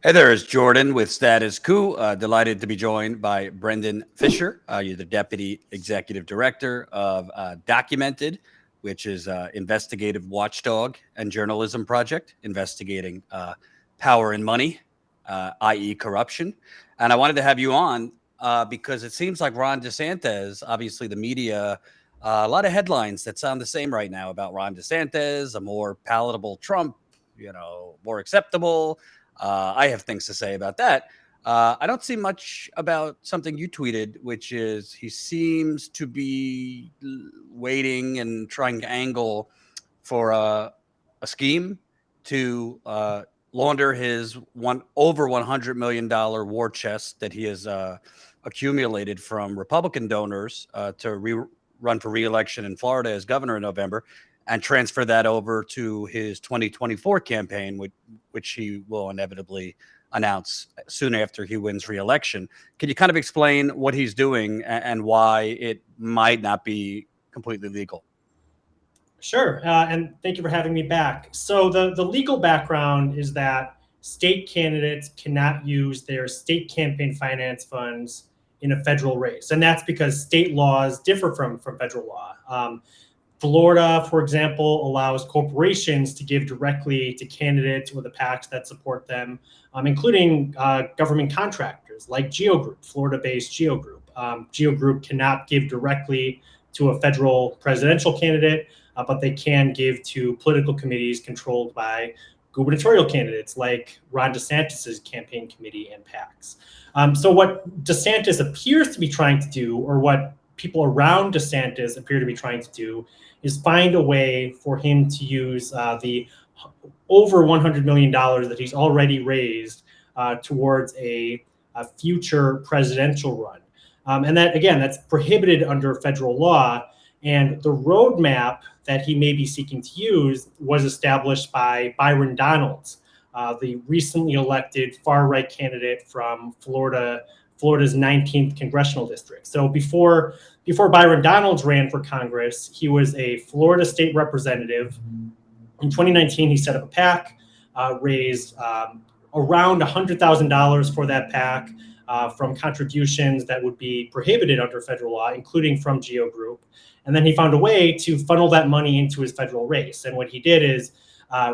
Hey there, it's Jordan with Status Coup. Delighted to be joined by Brendan Fisher. You're the Deputy Executive Director of Documented, which is investigative watchdog and journalism project investigating power and money, i.e. corruption. And I wanted to have you on because it seems like Ron DeSantis, obviously the media, a lot of headlines that sound the same right now about Ron DeSantis, a more palatable Trump, more acceptable. I have things to say about that. I don't see much about something you tweeted, which is he seems to be waiting and trying to angle for a scheme to launder his over $100 million war chest that he has accumulated from Republican donors to run for re-election in Florida as governor in November, and transfer that over to his 2024 campaign, which he will inevitably announce soon after he wins re-election. Can you kind of explain what he's doing and why it might not be completely legal? Sure, and thank you for having me back. So the legal background is that state candidates cannot use their state campaign finance funds in a federal race, and that's because state laws differ from federal law. Florida, for example, allows corporations to give directly to candidates or the PACs that support them, including government contractors like GEO Group, Florida-based GEO Group. GEO Group cannot give directly to a federal presidential candidate, but they can give to political committees controlled by gubernatorial candidates like Ron DeSantis' campaign committee and PACs. So what DeSantis appears to be trying to do, or what people around DeSantis appear to be trying to do, is find a way for him to use the over $100 million that he's already raised towards a future presidential run. And that, again, that's prohibited under federal law. And the roadmap that he may be seeking to use was established by Byron Donalds, the recently elected far-right candidate from Florida's 19th congressional district. So before Byron Donalds ran for Congress, he was a Florida state representative. In 2019, he set up a PAC, raised around $100,000 for that PAC from contributions that would be prohibited under federal law, including from GEO Group. And then he found a way to funnel that money into his federal race. And what he did is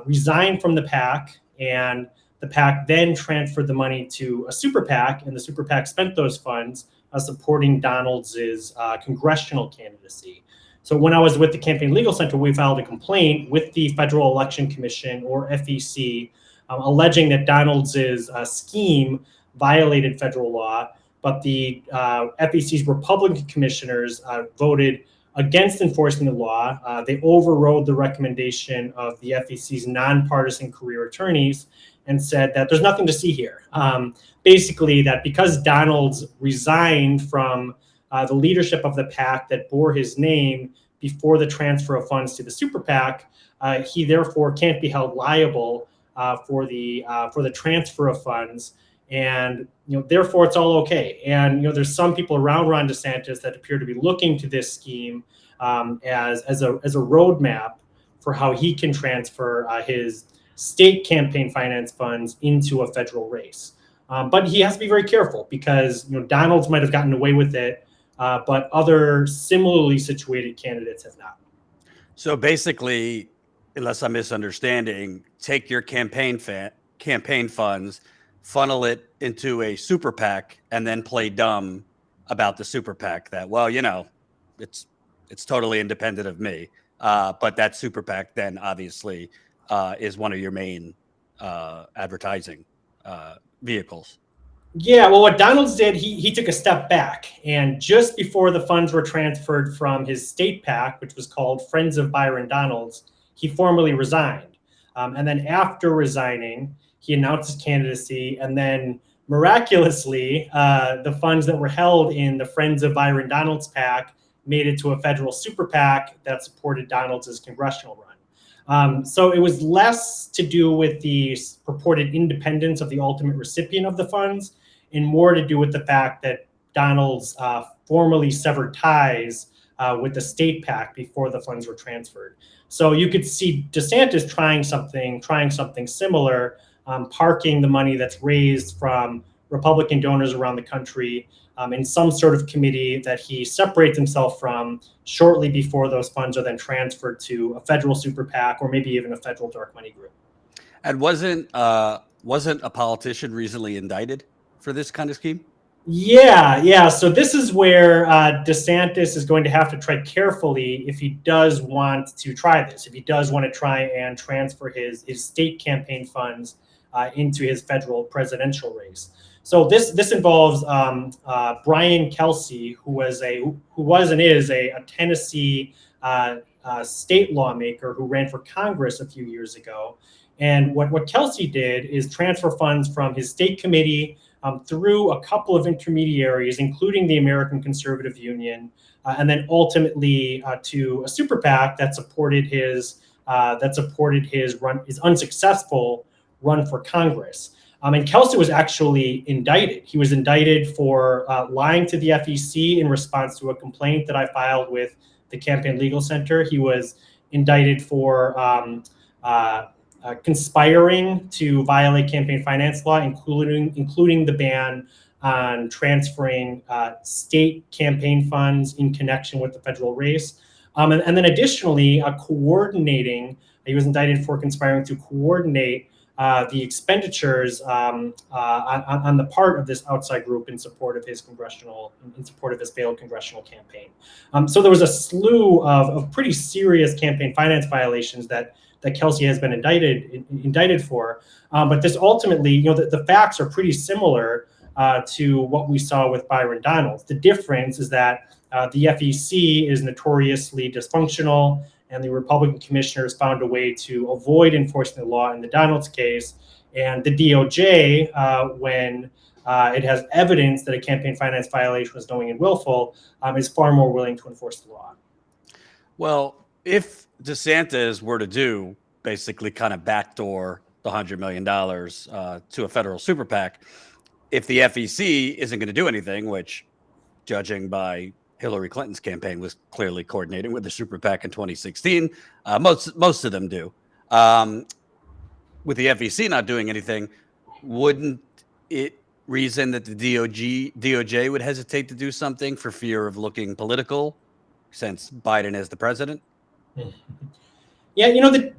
resign from the PAC, and the PAC then transferred the money to a super PAC, and the super PAC spent those funds supporting Donalds' congressional candidacy. So when I was with the Campaign Legal Center, we filed a complaint with the Federal Election Commission, or FEC, alleging that Donalds' scheme violated federal law, but the FEC's Republican commissioners voted against enforcing the law. They overrode the recommendation of the FEC's nonpartisan career attorneys and said that there's nothing to see here. Basically, that because Donalds resigned from the leadership of the PAC that bore his name before the transfer of funds to the super PAC, he therefore can't be held liable for the transfer of funds. And therefore, it's all okay. And there's some people around Ron DeSantis that appear to be looking to this scheme as a roadmap for how he can transfer his state campaign finance funds into a federal race. But he has to be very careful because Donalds might have gotten away with it, but other similarly situated candidates have not. So basically, unless I'm misunderstanding, take your campaign funds, funnel it into a super PAC, and then play dumb about the super PAC that, it's totally independent of me. But that super PAC then obviously is one of your main advertising vehicles. Yeah, well, what Donalds did, he took a step back. And just before the funds were transferred from his state PAC, which was called Friends of Byron Donalds, he formally resigned. And then after resigning, he announced his candidacy, and then miraculously, the funds that were held in the Friends of Byron Donalds PAC made it to a federal super PAC that supported Donalds' congressional run. So it was less to do with the purported independence of the ultimate recipient of the funds, and more to do with the fact that Donalds formally severed ties with the state PAC before the funds were transferred. So you could see DeSantis trying something similar, parking the money that's raised from Republican donors around the country in some sort of committee that he separates himself from shortly before those funds are then transferred to a federal super PAC or maybe even a federal dark money group. And wasn't a politician recently indicted for this kind of scheme? Yeah. So this is where DeSantis is going to have to tread carefully if he does want to try this, if he does want to try and transfer his state campaign funds into his federal presidential race. So this involves Brian Kelsey, who was and is a Tennessee state lawmaker who ran for Congress a few years ago. And what Kelsey did is transfer funds from his state committee through a couple of intermediaries, including the American Conservative Union, and then ultimately to a super PAC that supported his unsuccessful run for Congress. And Kelsey was actually indicted. He was indicted for lying to the FEC in response to a complaint that I filed with the Campaign Legal Center. He was indicted for conspiring to violate campaign finance law, including the ban on transferring state campaign funds in connection with the federal race. And then additionally, he was indicted for conspiring to coordinate the expenditures on the part of this outside group in support of his failed congressional campaign. So there was a slew of pretty serious campaign finance violations that Kelsey has been indicted for. But this ultimately, the facts are pretty similar to what we saw with Byron Donalds. The difference is that the FEC is notoriously dysfunctional, and the Republican commissioners found a way to avoid enforcing the law in the Donalds case. And the DOJ, when it has evidence that a campaign finance violation was knowing and willful, is far more willing to enforce the law. Well, if DeSantis were to do basically kind of backdoor the $100 million to a federal super PAC, if the FEC isn't going to do anything, which, judging by Hillary Clinton's campaign, was clearly coordinating with the super PAC in 2016, most of them do. With the FEC not doing anything, wouldn't it reason that the DOJ would hesitate to do something for fear of looking political, since Biden is the president? Yeah, the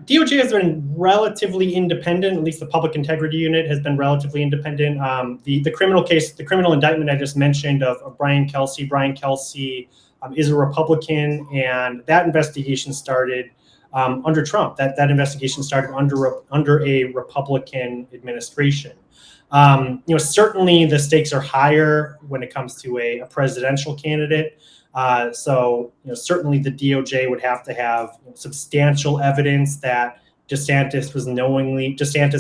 DOJ has been relatively independent. At least the Public Integrity Unit has been relatively independent. The criminal indictment I just mentioned of Brian Kelsey. Brian Kelsey is a Republican, and that investigation started under Trump. That investigation started under a Republican administration. Certainly the stakes are higher when it comes to a presidential candidate. So certainly the DOJ would have to have substantial evidence that DeSantis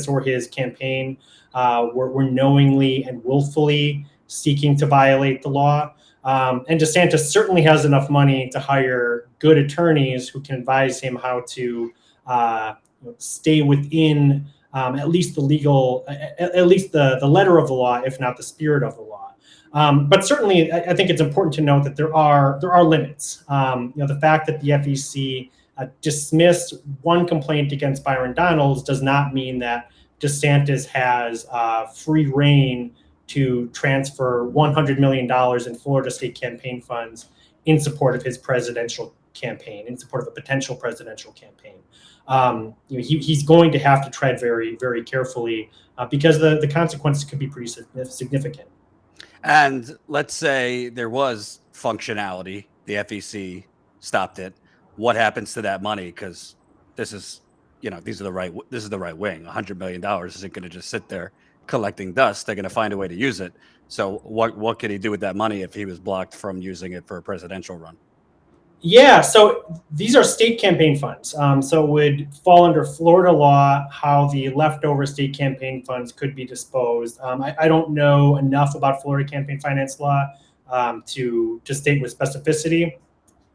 or his campaign were knowingly and willfully seeking to violate the law. And DeSantis certainly has enough money to hire good attorneys who can advise him how to stay within at least the letter of the law, if not the spirit of the law. But certainly, I think it's important to note that there are limits. The fact that the FEC dismissed one complaint against Byron Donalds does not mean that DeSantis has free reign to transfer $100 million in Florida state campaign funds in support of his presidential campaign, in support of a potential presidential campaign. He's going to have to tread very, very carefully because the consequences could be pretty significant. And let's say there was functionality, the FEC stopped it. What happens to that money? Because this is the right wing. $100 million isn't going to just sit there collecting dust. They're going to find a way to use it. So what could he do with that money if he was blocked from using it for a presidential run? Yeah, so these are state campaign funds. So it would fall under Florida law how the leftover state campaign funds could be disposed. I don't know enough about Florida campaign finance law to state with specificity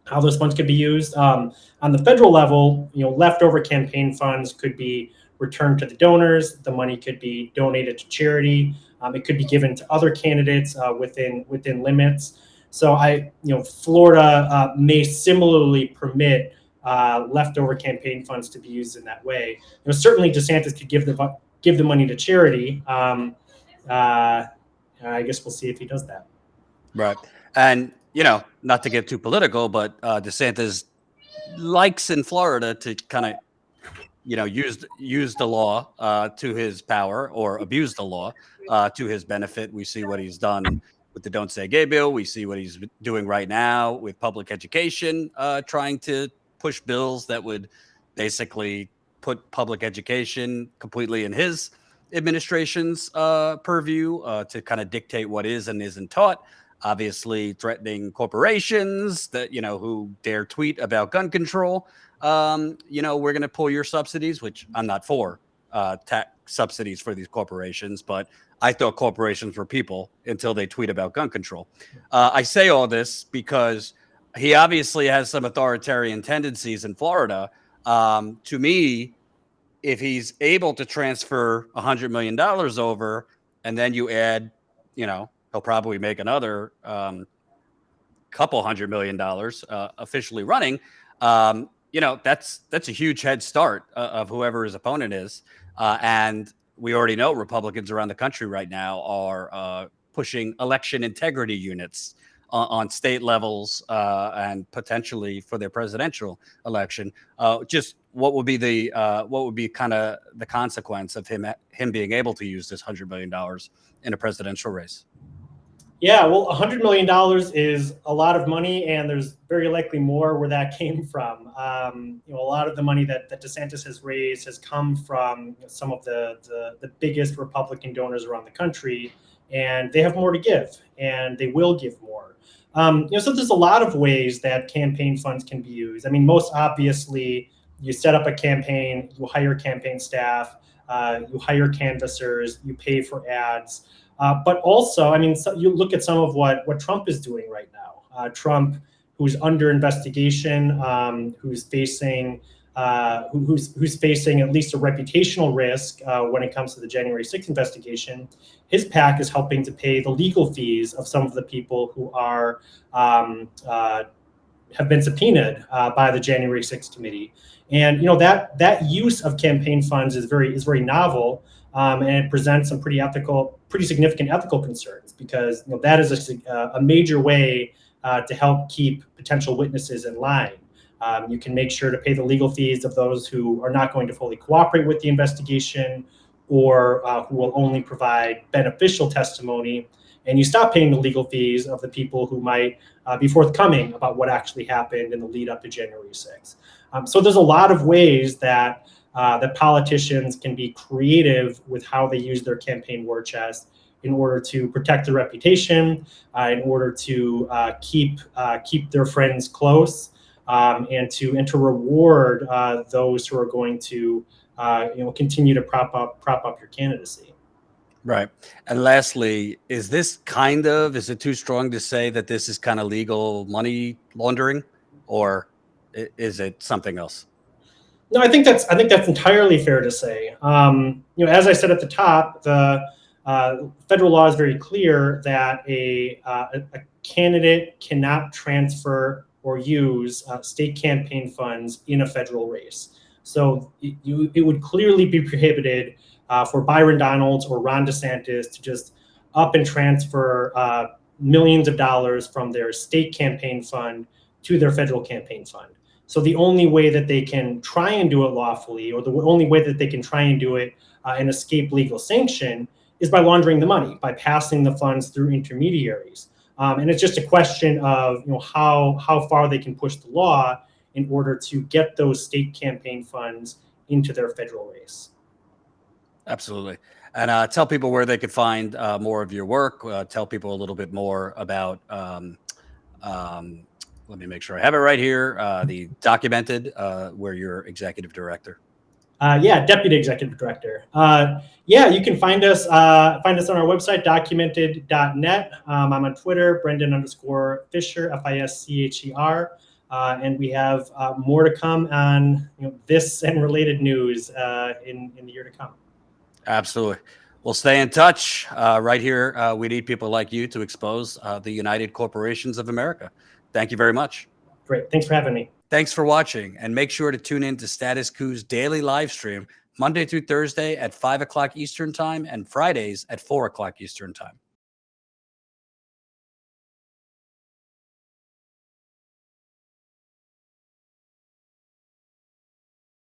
how those funds could be used. On the federal level, leftover campaign funds could be returned to the donors. The money could be donated to charity. It could be given to other candidates within limits. So Florida may similarly permit leftover campaign funds to be used in that way. Certainly DeSantis could give give the money to charity. I guess we'll see if he does that. Right. And, not to get too political, but DeSantis likes in Florida to kind of, use the law to his power, or abuse the law to his benefit. We see what he's done with the Don't Say Gay bill. We see what he's doing right now with public education, trying to push bills that would basically put public education completely in his administration's purview, to kind of dictate what is and isn't taught. Obviously, threatening corporations that who dare tweet about gun control. We're going to pull your subsidies, which I'm not for tax subsidies for these corporations, but I thought corporations were people until they tweet about gun control. I say all this because he obviously has some authoritarian tendencies in Florida. To me, if he's able to transfer $100 million over, and then you add, he'll probably make another couple $100 million officially running. That's a huge head start of whoever his opponent is. And we already know Republicans around the country right now are pushing election integrity units on state levels and potentially for their presidential election. Just what would be kind of the consequence of him being able to use this $100 million in a presidential race? Yeah, well, $100 million is a lot of money, and there's very likely more where that came from. A lot of the money that DeSantis has raised has come from some of the biggest Republican donors around the country, and they have more to give, and they will give more. So there's a lot of ways that campaign funds can be used. I mean, most obviously, you set up a campaign, you hire campaign staff, you hire canvassers, you pay for ads. But also, I mean, you look at some of what Trump is doing right now. Trump, who's under investigation, who's facing at least a reputational risk when it comes to the January 6th investigation. His PAC is helping to pay the legal fees of some of the people who are have been subpoenaed by the January 6th committee. And that use of campaign funds is very novel, and it presents some pretty significant ethical concerns, because that is a major way to help keep potential witnesses in line. You can make sure to pay the legal fees of those who are not going to fully cooperate with the investigation, or who will only provide beneficial testimony, and you stop paying the legal fees of the people who might be forthcoming about what actually happened in the lead up to January 6th. So there's a lot of ways that politicians can be creative with how they use their campaign war chest in order to protect their reputation, in order to keep their friends close, and to reward those who are going to continue to prop up your candidacy. Right. And lastly, is it too strong to say that this is kind of legal money laundering, or is it something else? No, I think that's entirely fair to say. As I said at the top, the federal law is very clear that a candidate cannot transfer or use state campaign funds in a federal race. So it would clearly be prohibited for Byron Donalds or Ron DeSantis to just up and transfer millions of dollars from their state campaign fund to their federal campaign fund. So the only way that they can try and do it lawfully, or the only way that they can try and do it and escape legal sanction, is by laundering the money, by passing the funds through intermediaries. And it's just a question of how far they can push the law in order to get those state campaign funds into their federal race. Absolutely. And tell people where they could find more of your work. Tell people a little bit more about, let me make sure I have it right here, the Documented, where you're executive director. Deputy executive director. You can find us on our website, documented.net. I'm on Twitter, Brendan_Fisher, Fischer. And we have more to come on this and related news in the year to come. Absolutely. We'll stay in touch. Right here, we need people like you to expose the United Corporations of America. Thank you very much. Great. Thanks for having me. Thanks for watching, and make sure to tune in to Status Coup's daily live stream Monday through Thursday at 5 o'clock Eastern time and Fridays at 4 o'clock Eastern time.